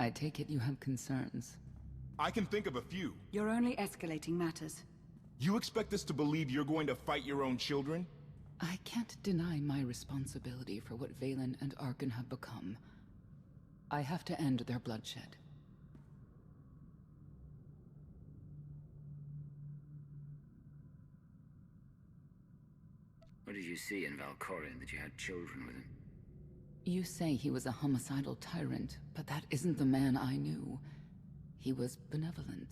I take it you have concerns. I can think of a few. You're only escalating matters. You expect us to believe you're going to fight your own children? I can't deny my responsibility for what Valen and Arkan have become. I have to end their bloodshed. What did you see in Valkorion that you had children with him? You say he was a homicidal tyrant, but that isn't the man I knew. He was benevolent,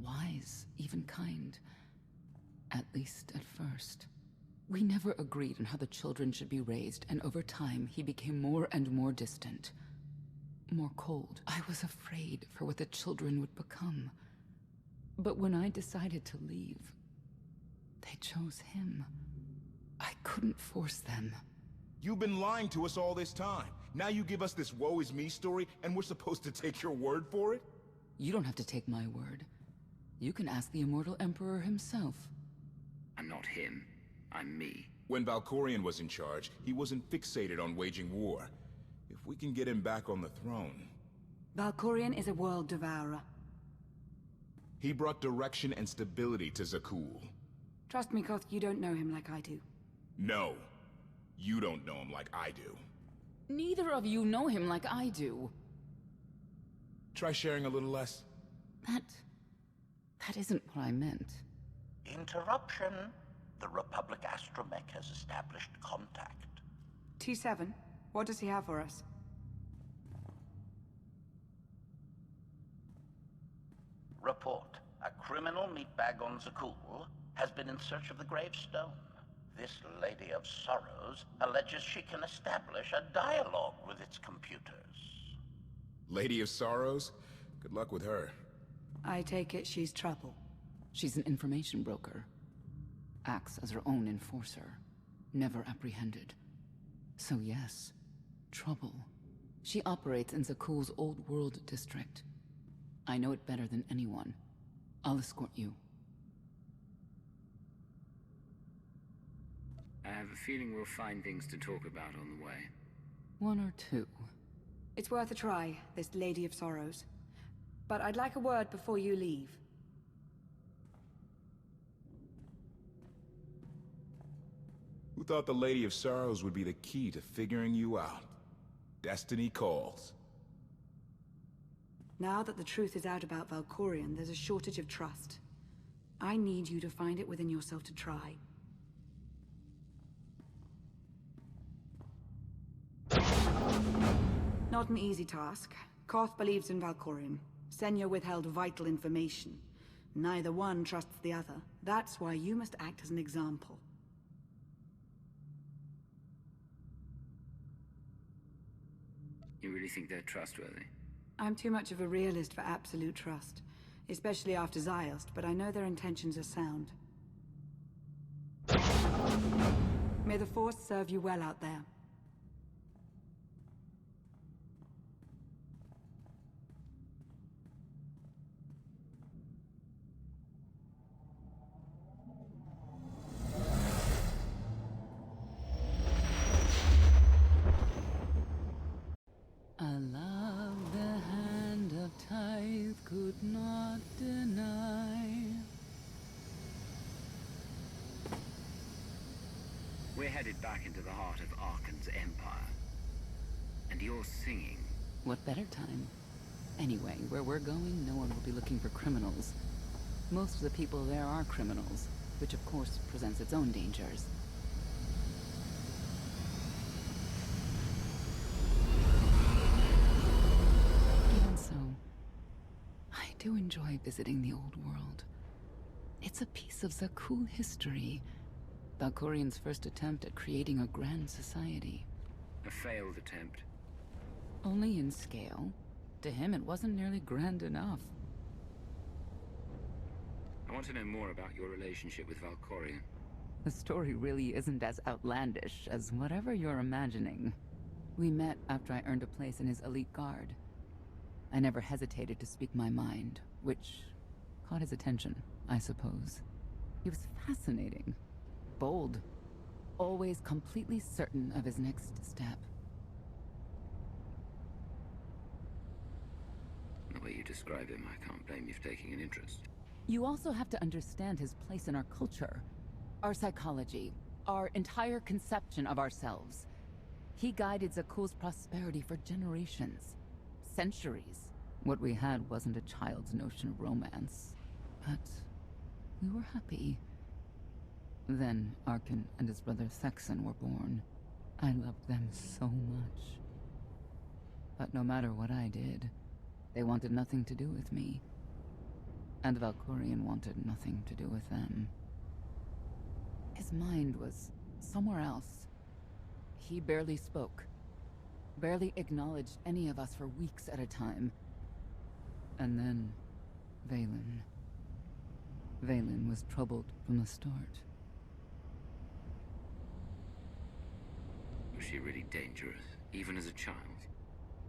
wise, even kind. At least at first. We never agreed on how the children should be raised, and over time he became more and more distant. More cold. I was afraid for what the children would become. But when I decided to leave, they chose him. I couldn't force them. You've been lying to us all this time. Now you give us this woe is me story, and we're supposed to take your word for it? You don't have to take my word. You can ask the Immortal Emperor himself. I'm not him. I'm me. When Valkorion was in charge, he wasn't fixated on waging war. If we can get him back on the throne... Valkorion is a world devourer. He brought direction and stability to Zakuul. Trust me, Koth, you don't know him like I do. No. You don't know him like I do. Neither of you know him like I do. Try sharing a little less. That isn't what I meant. Interruption. The Republic Astromech has established contact. T7, what does he have for us? Report. A criminal meatbag on Zakuul has been in search of the gravestone. This Lady of Sorrows alleges she can establish a dialogue with its computers. Lady of Sorrows? Good luck with her. I take it she's trouble. She's an information broker. Acts as her own enforcer. Never apprehended. So yes, trouble. She operates in Zakuul's Old World district. I know it better than anyone. I'll escort you. I have a feeling we'll find things to talk about on the way. One or two. It's worth a try, this Lady of Sorrows. But I'd like a word before you leave. Who thought the Lady of Sorrows would be the key to figuring you out? Destiny calls. Now that the truth is out about Valkorion, there's a shortage of trust. I need you to find it within yourself to try. Not an easy task. Koth believes in Valkorion. Senya withheld vital information. Neither one trusts the other. That's why you must act as an example. You really think they're trustworthy? I'm too much of a realist for absolute trust. Especially after Ziost, but I know their intentions are sound. May the Force serve you well out there. I love the hand of Tithe could not deny. We're headed back into the heart of Arkan's empire. And you're singing. What better time? Anyway, where we're going, no one will be looking for criminals. Most of the people there are criminals, which of course presents its own dangers. Even so, I do enjoy visiting the old world. It's a piece of Zakuul history. Valkorion's first attempt at creating a grand society. A failed attempt. Only in scale. To him, it wasn't nearly grand enough. I want to know more about your relationship with Valkorion. The story really isn't as outlandish as whatever you're imagining. We met after I earned a place in his elite guard. I never hesitated to speak my mind, which caught his attention, I suppose. He was fascinating. Bold. Always completely certain of his next step. you describe him, I can't blame you for taking an interest. You also have to understand his place in our culture, our psychology, our entire conception of ourselves. He guided Zakuul's prosperity for generations, centuries. What we had wasn't a child's notion of romance, but we were happy. Then Arkan and his brother Thexan were born. I loved them so much. But no matter what I did, they wanted nothing to do with me. And Valkorion wanted nothing to do with them. His mind was somewhere else. He barely spoke, barely acknowledged any of us for weeks at a time. And then, Vaylin. Vaylin was troubled from the start. Was she really dangerous, even as a child?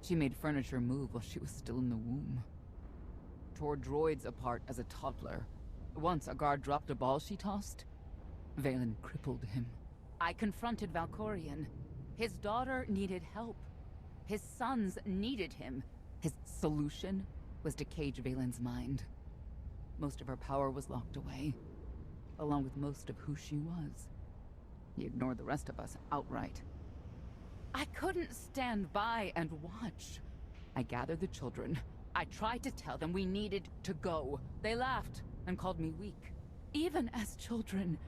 She made furniture move while she was still in the womb. Tore droids apart as a toddler. Once a guard dropped a ball she tossed. Vaylin crippled him. I confronted Valkorion. His daughter needed help. His sons needed him. His solution was to cage Vaylin's mind. Most of her power was locked away, along with most of who she was. He ignored the rest of us outright. I couldn't stand by and watch. I gathered the children. I tried to tell them we needed to go. They laughed and called me weak. Even as children,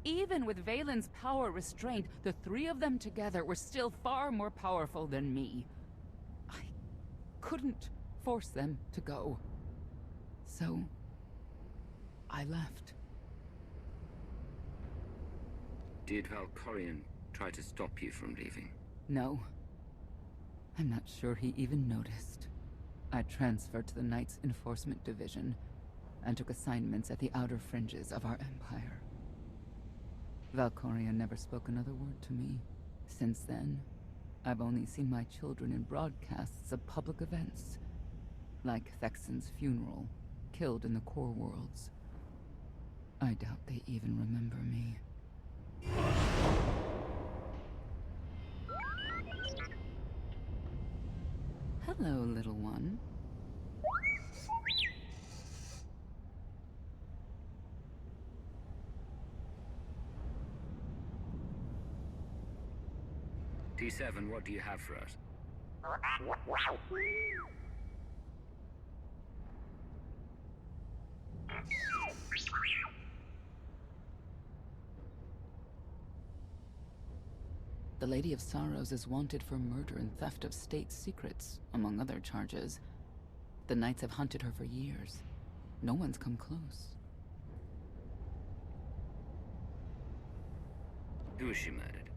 even with Vaylin's power restrained, the three of them together were still far more powerful than me. I couldn't force them to go. So, I left. Did Valkorion try to stop you from leaving? No. I'm not sure he even noticed. I transferred to the Knights Enforcement Division and took assignments at the outer fringes of our empire. Valkorion never spoke another word to me. Since then, I've only seen my children in broadcasts of public events, like Thexan's funeral, killed in the Core Worlds. I doubt they even remember me. Hello, little one. D7, what do you have for us? The Lady of Sorrows is wanted for murder and theft of state secrets, among other charges. The Knights have hunted her for years. No one's come close. Who was she murdered?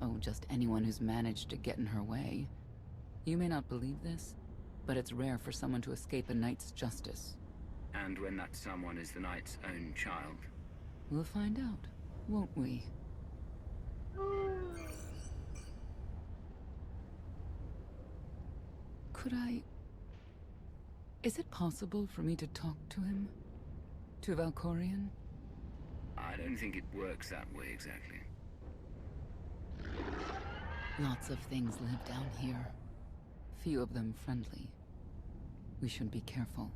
Oh, just anyone who's managed to get in her way. You may not believe this, but it's rare for someone to escape a Knight's justice. And when that someone is the Knight's own child? We'll find out, won't we? Could I... Is it possible for me to talk to him? To Valkorion? I don't think it works that way exactly. Lots of things live down here. Few of them friendly. We should be careful.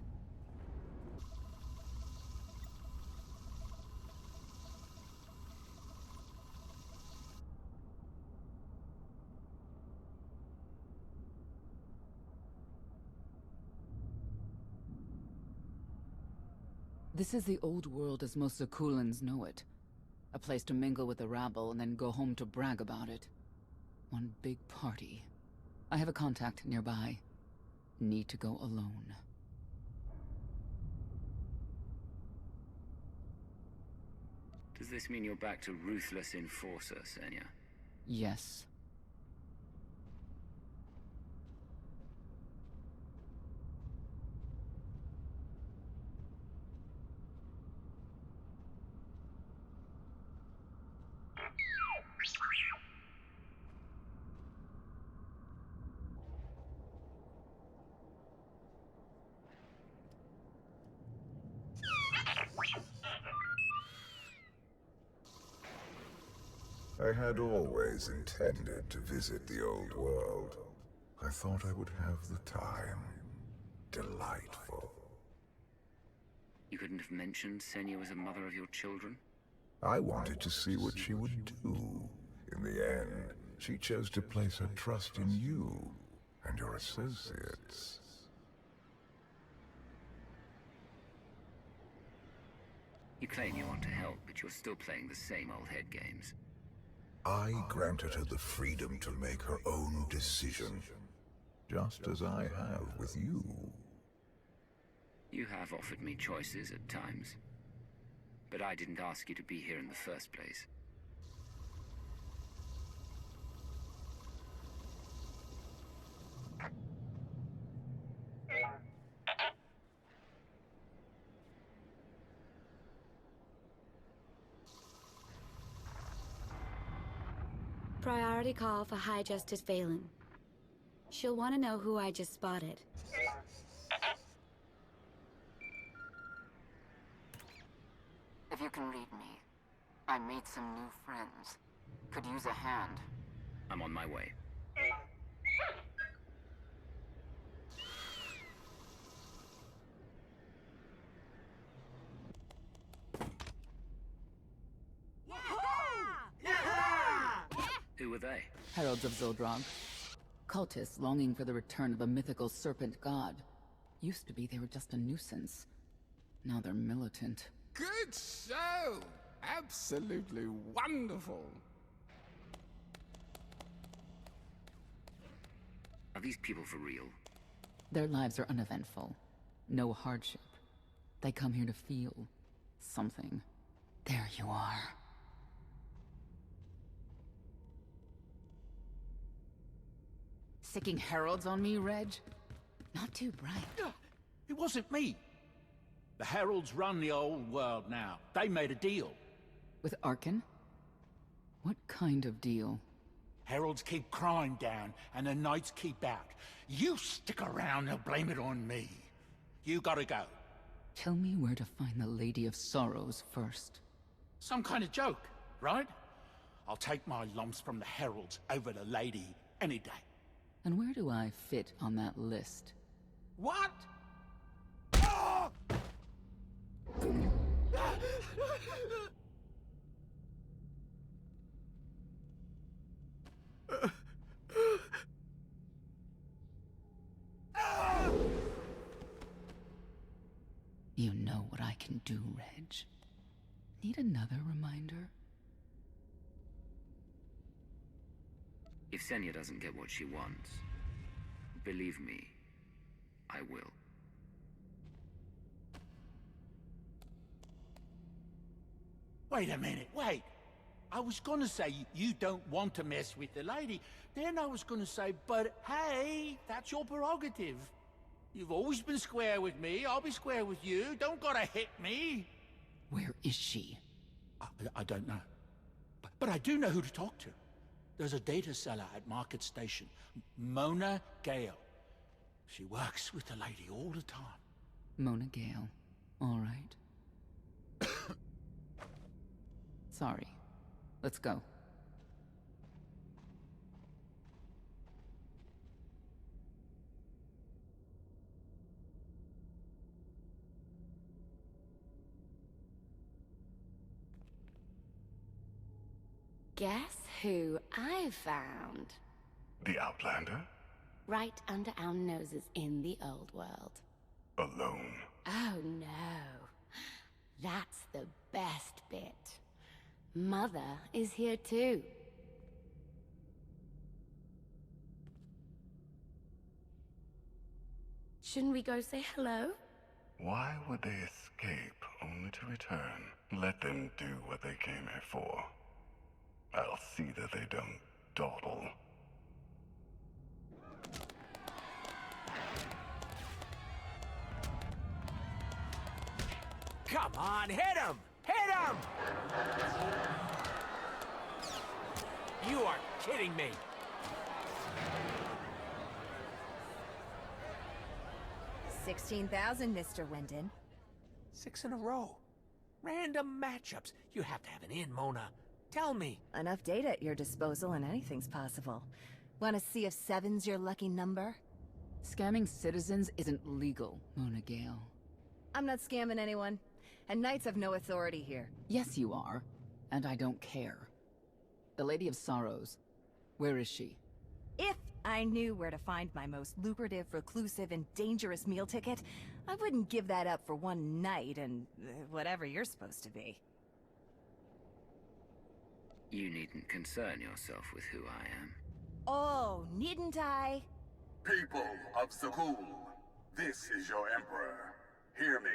This is the old world as most Zakuulans know it. A place to mingle with the rabble and then go home to brag about it. One big party. I have a contact nearby. Need to go alone. Does this mean you're back to ruthless enforcer, Senya? Yes. I had always intended to visit the old world. I thought I would have the time. delightful. You couldn't have mentioned Senya was a mother of your children? I wanted to see what she would do. In the end, she chose to place her trust in you and your associates. You claim you want to help, but you're still playing the same old head games. I granted her the freedom to make her own decision, just as I have with you. You have offered me choices at times, but I didn't ask you to be here in the first place. Priority call for High Justice Valen. She'll want to know who I just spotted. If you can read me, I made some new friends. Could use a hand. I'm on my way. Who were they? Heralds of Zildrog. Cultists longing for the return of a mythical serpent god. Used to be they were just a nuisance. Now they're militant. Good show! Absolutely wonderful! Are these people for real? Their lives are uneventful. No hardship. They come here to feel something. There you are. Sicking heralds on me, Reg? Not too bright. It wasn't me. The Heralds run the old world now. They made a deal. With Arcann? What kind of deal? Heralds keep crime down, and the Knights keep out. You stick around, they'll blame it on me. You gotta go. Tell me where to find the Lady of Sorrows first. Some kind of joke, right? I'll take my lumps from the Heralds over the Lady any day. And where do I fit on that list? What? You know what I can do, Reg. Need another reminder? If Senya doesn't get what she wants, believe me, I will. Wait a minute, wait. I was gonna say you don't want to mess with the lady. Then I was gonna say, but hey, that's your prerogative. You've always been square with me, I'll be square with you. Don't gotta hit me. Where is she? I don't know. But I do know who to talk to. There's a data seller at Market Station, Mona Gale. She works with the lady all the time. Mona Gale. All right. Sorry. Let's go. Guess who I found? The Outlander? Right under our noses in the old world. Alone. Oh no. That's the best bit. Mother is here too. Shouldn't we go say hello? Why would they escape only to return? Let them do what they came here for. I'll see that they don't dawdle. Come on, hit him! Hit him! You are kidding me. 16,000, Mr. Wyndon. 6 in a row. Random matchups. You have to have an in, Mona. Tell me. Enough data at your disposal and anything's possible. Want to see if 7's your lucky number? Scamming citizens isn't legal, Mona Gale. I'm not scamming anyone. And Knights have no authority here. Yes, you are. And I don't care. The Lady of Sorrows. Where is she? If I knew where to find my most lucrative, reclusive, and dangerous meal ticket, I wouldn't give that up for one night and whatever you're supposed to be. You needn't concern yourself with who I am. Oh, needn't I? People of Zakul, this is your Emperor. Hear me.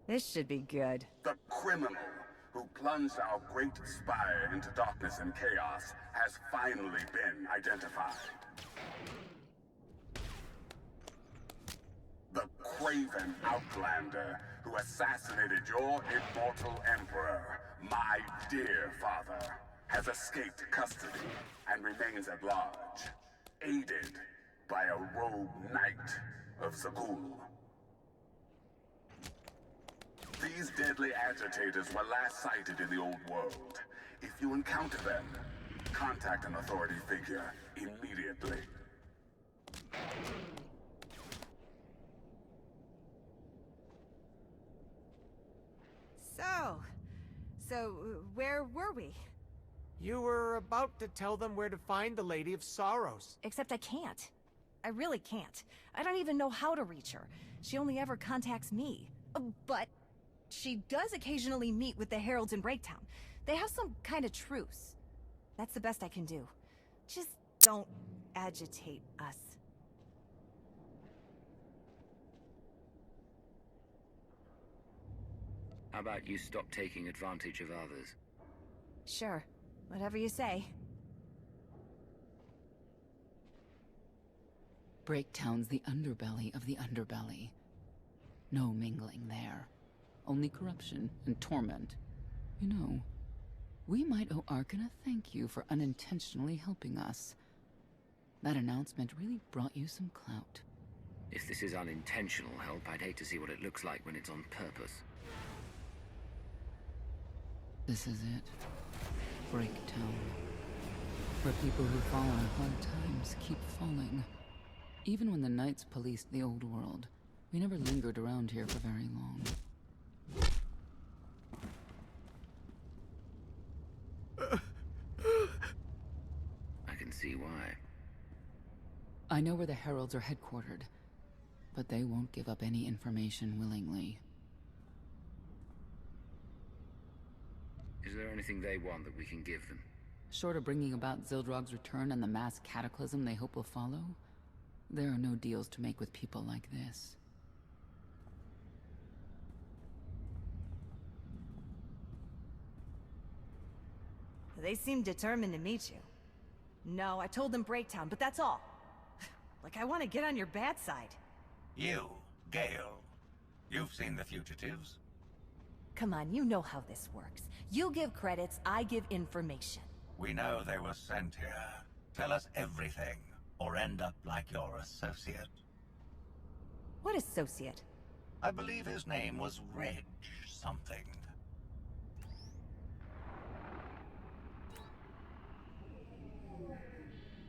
This should be good. The criminal who plunged our great spire into darkness and chaos has finally been identified. The craven outlander who assassinated your immortal emperor, my dear father, has escaped custody and remains at large, aided by a rogue knight of Zakul. These deadly agitators were last sighted in the old world. If you encounter them, contact an authority figure immediately. So, where were we? You were about to tell them where to find the Lady of Sorrows. Except I can't. I really can't. I don't even know how to reach her. She only ever contacts me. But she does occasionally meet with the Heralds in Breaktown. They have some kind of truce. That's the best I can do. Just don't agitate us. How about you stop taking advantage of others? Sure. Whatever you say. Breaktown's the underbelly of the underbelly. No mingling there. Only corruption and torment. You know, we might owe Arcann a thank you for unintentionally helping us. That announcement really brought you some clout. If this is unintentional help, I'd hate to see what it looks like when it's on purpose. This is it. Breaktown. Where people who fall on hard times keep falling. Even when the Knights policed the old world, we never lingered around here for very long. I can see why. I know where the Heralds are headquartered, but they won't give up any information willingly. Is there anything they want that we can give them? Short of bringing about Zildrog's return and the mass cataclysm they hope will follow, there are no deals to make with people like this. They seem determined to meet you. No, I told them Breaktown, but that's all. Like I want to get on your bad side. You, Gale. You've seen the fugitives. Come on, you know how this works. You give credits, I give information. We know they were sent here. Tell us everything, or end up like your associate. What associate? I believe his name was Reg something.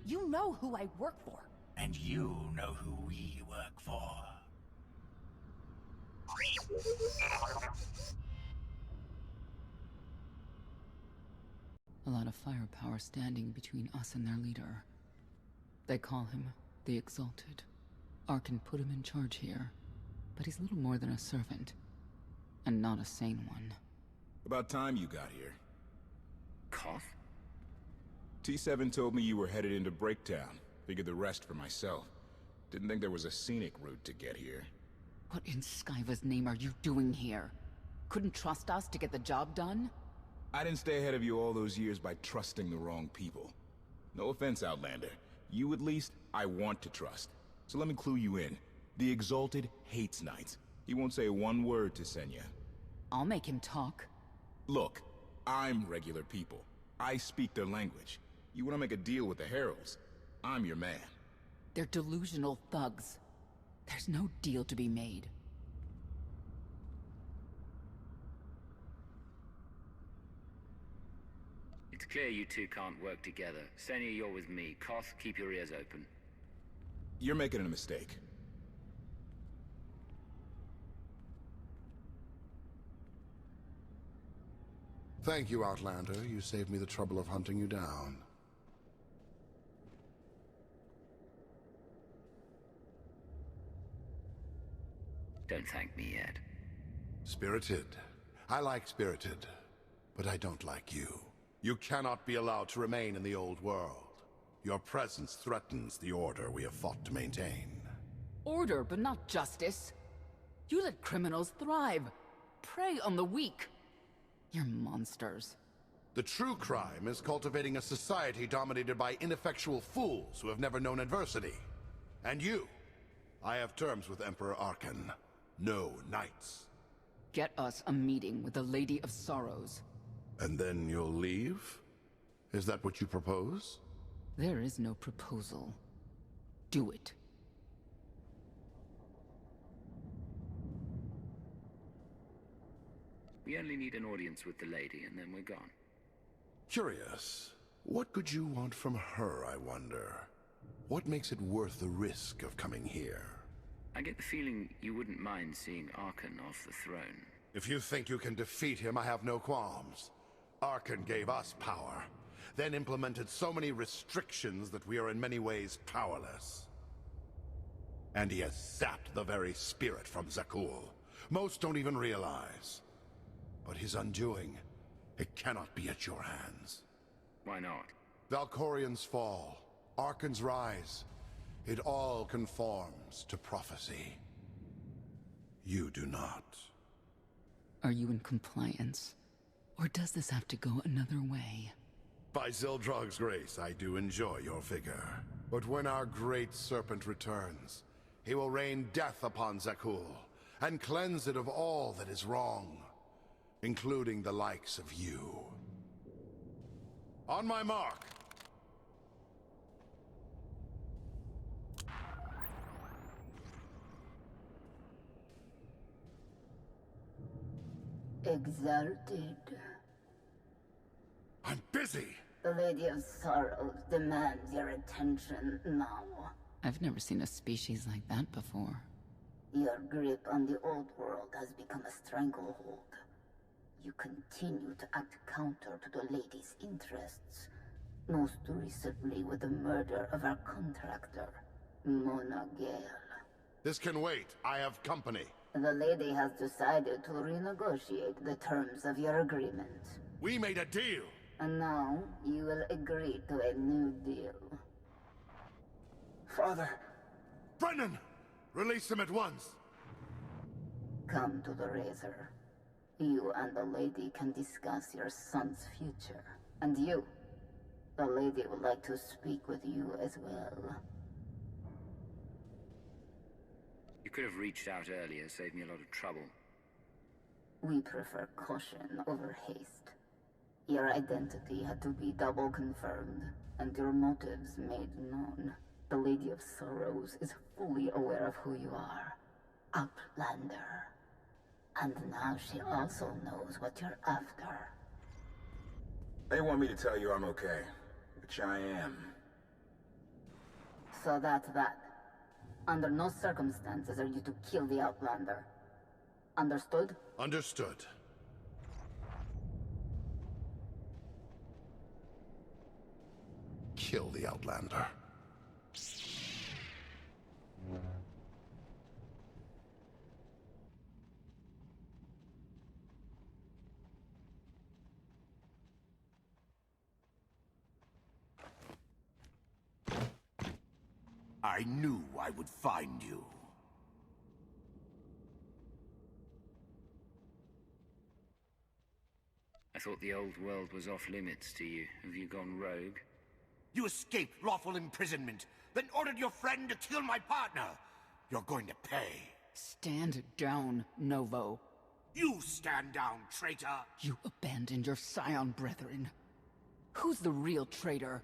You know who I work for. And you know who we work for. A lot of firepower standing between us and their leader. They call him the Exalted. Arcann put him in charge here, but he's little more than a servant, and not a sane one. About time you got here. Koth? T7 told me you were headed into Breaktown. Figured the rest for myself. Didn't think there was a scenic route to get here. What in Skyva's name are you doing here? Couldn't trust us to get the job done? I didn't stay ahead of you all those years by trusting the wrong people. No offense, Outlander. You at least, I want to trust. So let me clue you in. The Exalted hates Knights. He won't say one word to Senya. I'll make him talk. Look, I'm regular people. I speak their language. You want to make a deal with the Heralds? I'm your man. They're delusional thugs. There's no deal to be made. It's clear you two can't work together. Senya, you're with me. Koth, keep your ears open. You're making a mistake. Thank you, Outlander. You saved me the trouble of hunting you down. Don't thank me yet. Spirited. I like Spirited, but I don't like you. You cannot be allowed to remain in the old world. Your presence threatens the order we have fought to maintain. Order, but not justice. You let criminals thrive. Prey on the weak. You're monsters. The true crime is cultivating a society dominated by ineffectual fools who have never known adversity. And you. I have terms with Emperor Arcann. No knights. Get us a meeting with the Lady of Sorrows. And then you'll leave? Is that what you propose? There is no proposal. Do it. We only need an audience with the lady, and then we're gone. Curious. What could you want from her, I wonder? What makes it worth the risk of coming here? I get the feeling you wouldn't mind seeing Arcann off the throne. If you think you can defeat him, I have no qualms. Arcann gave us power, then implemented so many restrictions that we are in many ways powerless. And he has sapped the very spirit from Zakuul. Most don't even realize. But his undoing, it cannot be at your hands. Why not? Valkorion's fall, Arcann's rise, it all conforms to prophecy. You do not. Are you in compliance? Or does this have to go another way? By Zildrog's grace, I do enjoy your figure. But when our great serpent returns, he will rain death upon Zakuul, and cleanse it of all that is wrong, including the likes of you. On my mark! Exalted. I'm busy! The Lady of Sorrows demands your attention now. I've never seen a species like that before. Your grip on the old world has become a stranglehold. You continue to act counter to the Lady's interests, most recently with the murder of our contractor, Mona Gale. This can wait. I have company. The Lady has decided to renegotiate the terms of your agreement. We made a deal! And now, you will agree to a new deal. Father! Brennan! Release him at once! Come to the Razor. You and the Lady can discuss your son's future. And you, the Lady would like to speak with you as well. You could have reached out earlier, saved me a lot of trouble. We prefer caution over haste. Your identity had to be double confirmed, and your motives made known. The Lady of Sorrows is fully aware of who you are. Outlander. And now she also knows what you're after. They want me to tell you I'm okay, which I am. So that's that. Under no circumstances are you to kill the Outlander. Understood? Understood. Kill the Outlander. I knew I would find you. I thought the old world was off limits to you. Have you gone rogue? You escaped lawful imprisonment, then ordered your friend to kill my partner. You're going to pay. Stand down, Novo. You stand down, traitor! You abandoned your Scion brethren. Who's the real traitor?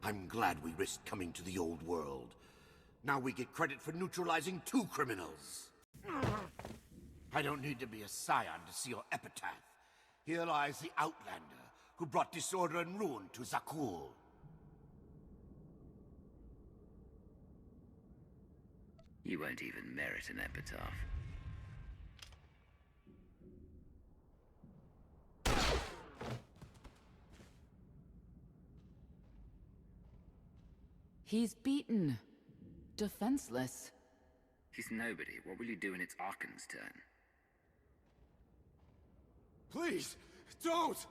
I'm glad we risked coming to the old world. Now we get credit for neutralizing 2 criminals. I don't need to be a Scion to see your epitaph. Here lies the Outlander, who brought disorder and ruin to Zakuul. You won't even merit an epitaph. He's beaten. Defenseless. He's nobody. What will you do when it's Arkan's turn? Please, don't!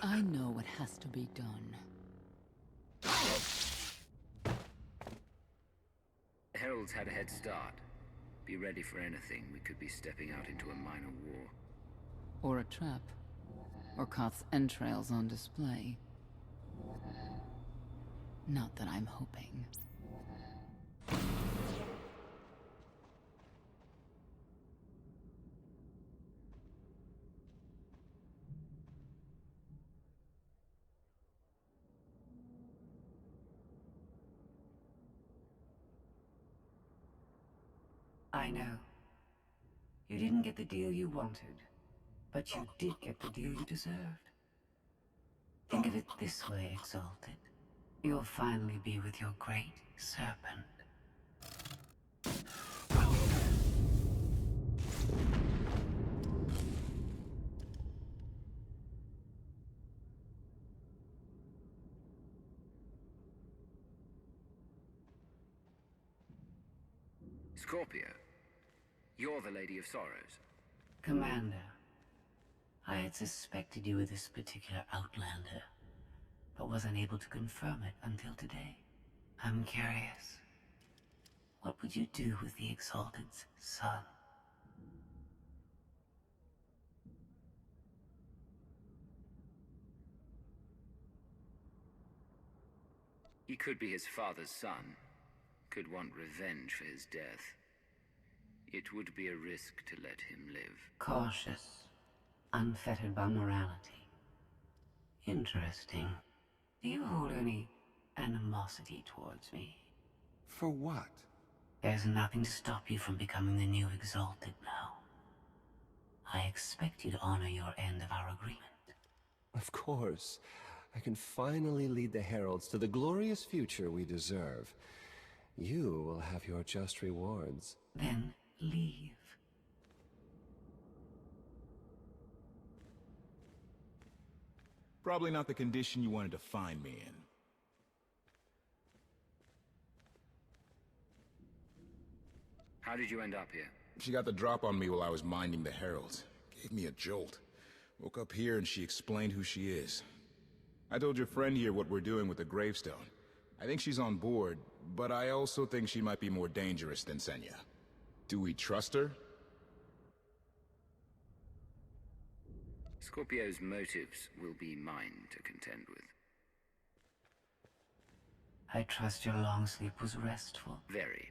I know what has to be done. The Heralds had a head start. Be ready for anything. We could be stepping out into a minor war. Or a trap. Or Koth's entrails on display. Not that I'm hoping. I know. You didn't get the deal you wanted, but you did get the deal you deserved. Think of it this way, Exalted. You'll finally be with your great serpent. Scorpio, you're the Lady of Sorrows. Commander, I had suspected you were this particular Outlander, but wasn't able to confirm it until today. I'm curious. What would you do with the Exalted's son? He could be his father's son. Could want revenge for his death. It would be a risk to let him live. Cautious, unfettered by morality. Interesting. Do you hold any animosity towards me? For what? There's nothing to stop you from becoming the new Exalted now. I expect you to honor your end of our agreement. Of course. I can finally lead the Heralds to the glorious future we deserve. You will have your just rewards. Then leave. Probably not the condition you wanted to find me in. How did you end up here? She got the drop on me while I was minding the Heralds. Gave me a jolt. Woke up here and she explained who she is. I told your friend here what we're doing with the gravestone. I think she's on board, but I also think she might be more dangerous than Senya. Do we trust her? Scorpio's motives will be mine to contend with. I trust your long sleep was restful. Very.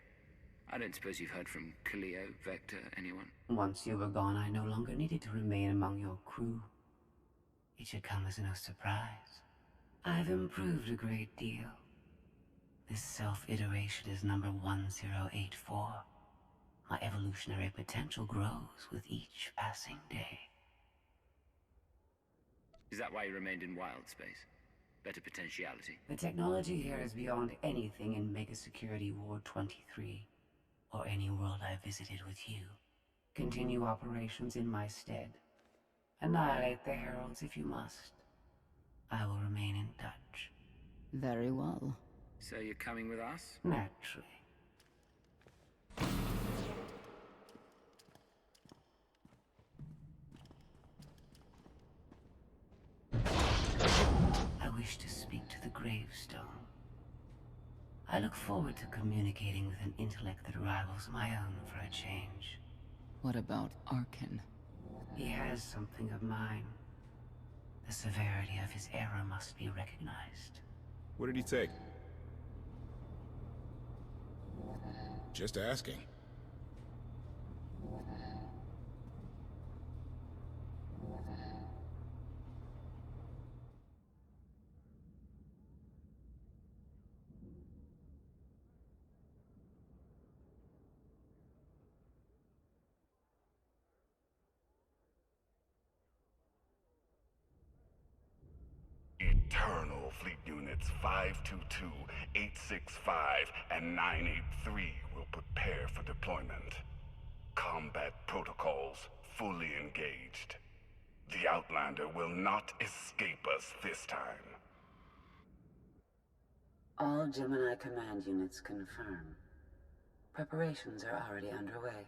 I don't suppose you've heard from Cleo, Vector, anyone? Once you were gone, I no longer needed to remain among your crew. It should come as no surprise. I've improved a great deal. This self-iteration is number 1084. My evolutionary potential grows with each passing day. Is that why you remained in wild space? Better potentiality? The technology here is beyond anything in Mega Security Ward 23, or any world I visited with you. Continue operations in my stead. Annihilate the Heralds if you must. I will remain in touch. Very well. So you're coming with us? Naturally. I wish to speak to the gravestone. I look forward to communicating with an intellect that rivals my own for a change. What about Arkan? He has something of mine. The severity of his error must be recognized. What did he take? Just asking. Eternal Fleet Units 522, 865, and 983 will prepare for deployment. Combat protocols fully engaged. The Outlander will not escape us this time. All Gemini command units confirm. Preparations are already underway.